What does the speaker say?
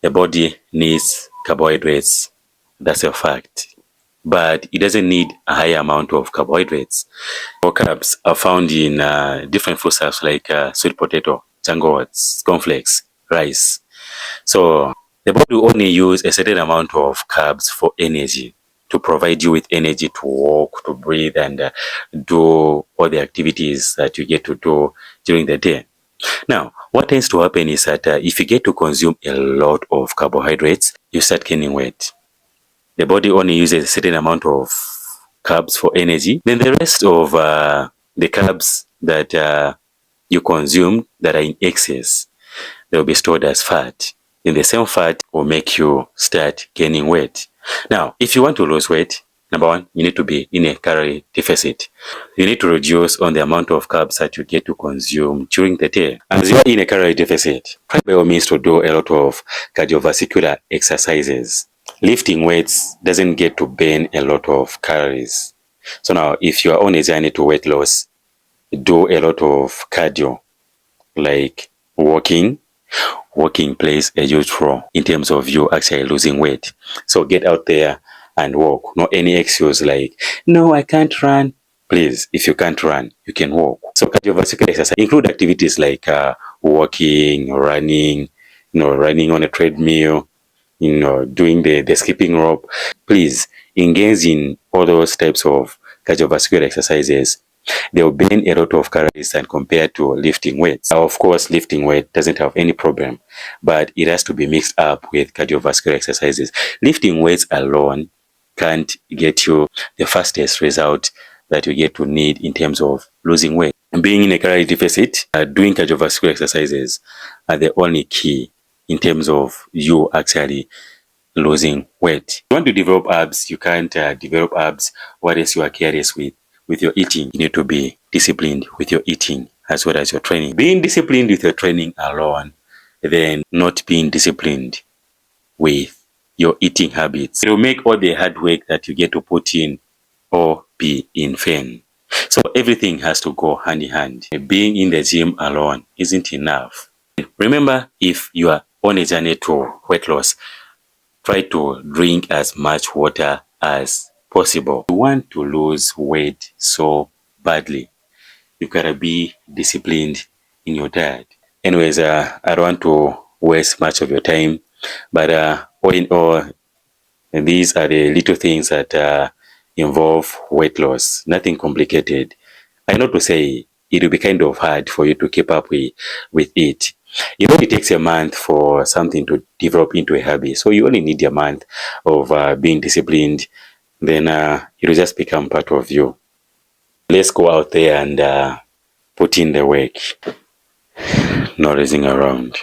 The body needs carbohydrates. That's a fact. But it doesn't need a high amount of carbohydrates. Or carbs are found in different food stuffs like sweet potato, jungle oats, cornflakes, rice. So the body will only use a certain amount of carbs for energy, to provide you with energy to walk, to breathe, and do all the activities that you get to do during the day. Now, what tends to happen is that if you get to consume a lot of carbohydrates, you start gaining weight. The body only uses a certain amount of carbs for energy. Then the rest of the carbs that you consume that are in excess, they'll be stored as fat. Then the same fat will make you start gaining weight. Now, if you want to lose weight, number one, you need to be in a calorie deficit. You need to reduce on the amount of carbs that you get to consume during the day. As you are in a calorie deficit, try by all means to do a lot of cardiovascular exercises. Lifting weights doesn't get to burn a lot of calories. So now, if you are on a journey to weight loss, do a lot of cardio, like walking. Walking plays a huge role in terms of you actually losing weight. So get out there and walk. No any excuse like, no, I can't run. Please, if you can't run, you can walk. So cardiovascular exercise include activities like walking, running, running on a treadmill, doing the skipping rope. Please engage in all those types of cardiovascular exercises. They will burn a lot of calories and compared to lifting weights. Of course, lifting weight doesn't have any problem, but it has to be mixed up with cardiovascular exercises. Lifting weights alone can't get you the fastest result that you get to need in terms of losing weight. Being in a calorie deficit, doing cardiovascular exercises are the only key in terms of you actually losing weight. If you want to develop abs, you can't develop abs unless you are careless with your eating. You need to be disciplined with your eating as well as your training. Being disciplined with your training alone, then not being disciplined with your eating habits, it will make all the hard work that you get to put in or be in vain. So everything has to go hand in hand. Being in the gym alone isn't enough. Remember, if you are on a journey to weight loss, try to drink as much water as possible. You want to lose weight so badly, you gotta be disciplined in your diet. Anyways, I don't want to waste much of your time, but all in all, these are the little things that involve weight loss. Nothing complicated. I know to say it will be kind of hard for you to keep up with it. It only takes a month for something to develop into a habit. So you only need a month of being disciplined. Then it will just become part of you. Let's go out there and put in the work. No racing around.